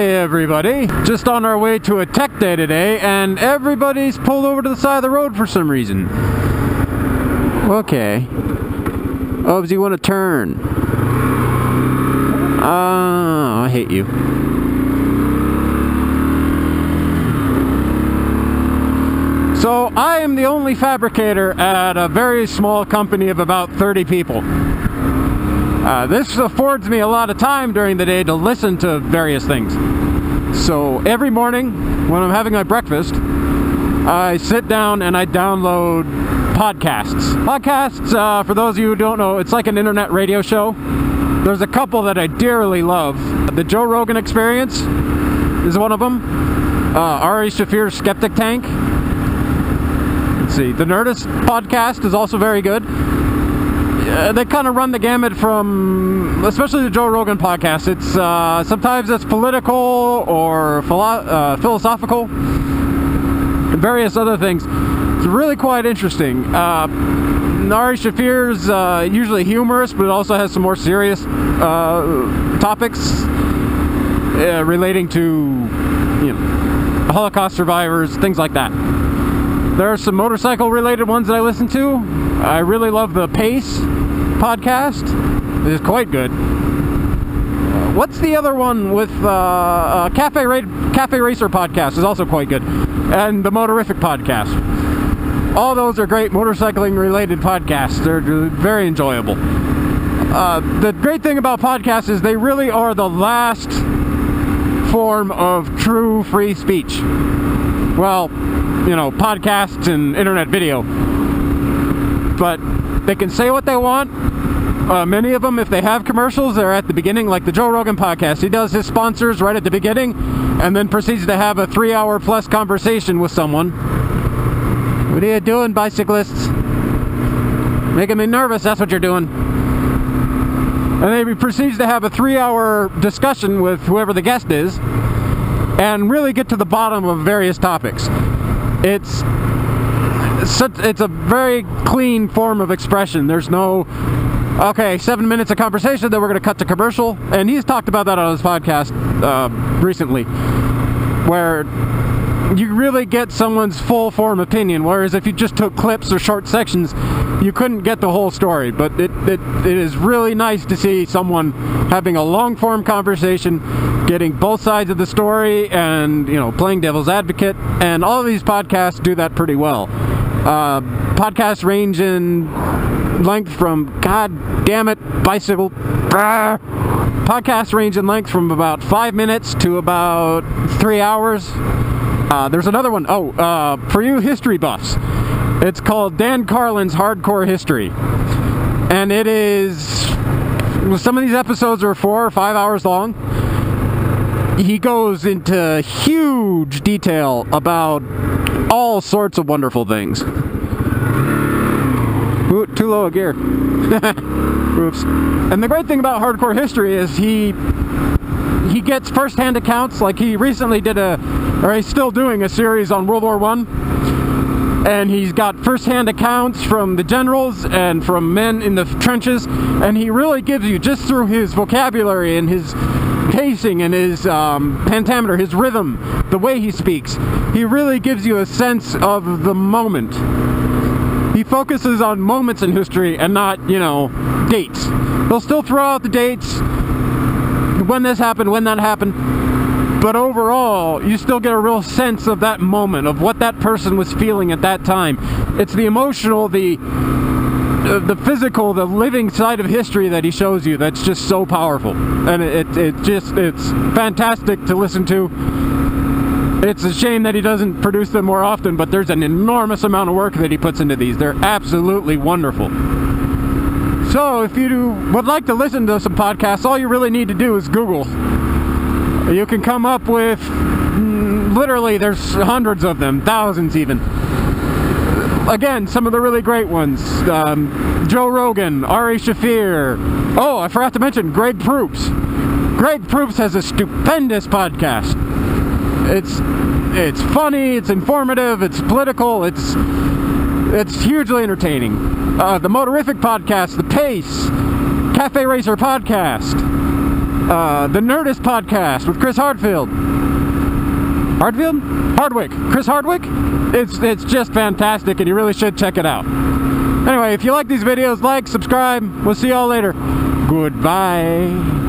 Hey everybody, just on our way to a tech day today, and everybody's pulled over to the side of the road for some reason. Okay. Oh, does he want to turn? I hate you. So, I am the only fabricator at a very small company of about 30 people. This affords me a lot of time during the day to listen to various things. So every morning when I'm having my breakfast, I sit down and I download podcasts. Podcasts, for those of you who don't know, it's like an internet radio show. There's a couple that I dearly love. The Joe Rogan Experience is one of them. Ari Shaffir's Skeptic Tank. Let's see, the Nerdist podcast is also very good. They kind of run the gamut from, especially the Joe Rogan podcast. It's sometimes it's political or philosophical and various other things. It's really quite interesting. Ari Shaffir's usually humorous, but it also has some more serious topics relating to, Holocaust survivors, things like that. There are some motorcycle-related ones that I listen to. I really love the Pace podcast. It is quite good. What's the other one with Cafe Racer podcast is also quite good. And the Motorific podcast. All those are great motorcycling-related podcasts. They're very enjoyable. The great thing about podcasts is they really are the last form of true free speech. Well, podcasts and internet video. But they can say what they want. Many of them, if they have commercials, they're at the beginning, like the Joe Rogan podcast. He does his sponsors right at the beginning, and then proceeds to have a 3-hour plus conversation with someone. What are you doing, bicyclists? Making me nervous, that's what you're doing. And then he proceeds to have a 3-hour discussion with whoever the guest is, and really get to the bottom of various topics. It's a very clean form of expression. There's no, 7 minutes of conversation, then we're going to cut to commercial. And he's talked about that on his podcast recently, where you really get someone's full form opinion, whereas if you just took clips or short sections, you couldn't get the whole story. But it is really nice to see someone having a long form conversation, getting both sides of the story, and playing devil's advocate. And all of these podcasts do that pretty well. Podcasts range in length from, podcasts range in length from about 5 minutes to about 3 hours. There's another one. For you history buffs, it's called Dan Carlin's Hardcore History. And it is, some of these episodes are 4 or 5 hours long. He goes into huge detail about all sorts of wonderful things. Ooh, too low a gear. Oops. And the great thing about Hardcore History is he gets first-hand accounts. Like he recently he's still doing a series on World War I. And he's got first-hand accounts from the generals and from men in the trenches. And he really gives you, just through his vocabulary and his pacing and his pentameter, his rhythm, the way he speaks, he really gives you a sense of the moment. He focuses on moments in history and not, dates. He'll still throw out the dates, when this happened, when that happened, but overall, you still get a real sense of that moment, of what that person was feeling at that time. It's the emotional, the physical, the living side of history that he shows you that's just so powerful. And it's fantastic to listen to. It's a shame that he doesn't produce them more often, but there's an enormous amount of work that he puts into these. They're absolutely wonderful. So if you would like to listen to some podcasts, all you really need to do is Google. You can come up with, literally, there's hundreds of them, thousands even. Again, some of the really great ones. Joe Rogan, Ari Shaffir. Oh, I forgot to mention Greg Proops. Greg Proops has a stupendous podcast. It's funny, it's informative, it's political, it's hugely entertaining. The Motorific podcast, the Pace, Cafe Racer podcast. The Nerdist podcast with Chris Hardfield. Hardwick. Chris Hardwick? It's just fantastic, and you really should check it out. Anyway, if you like these videos, like, subscribe. We'll see y'all later. Goodbye.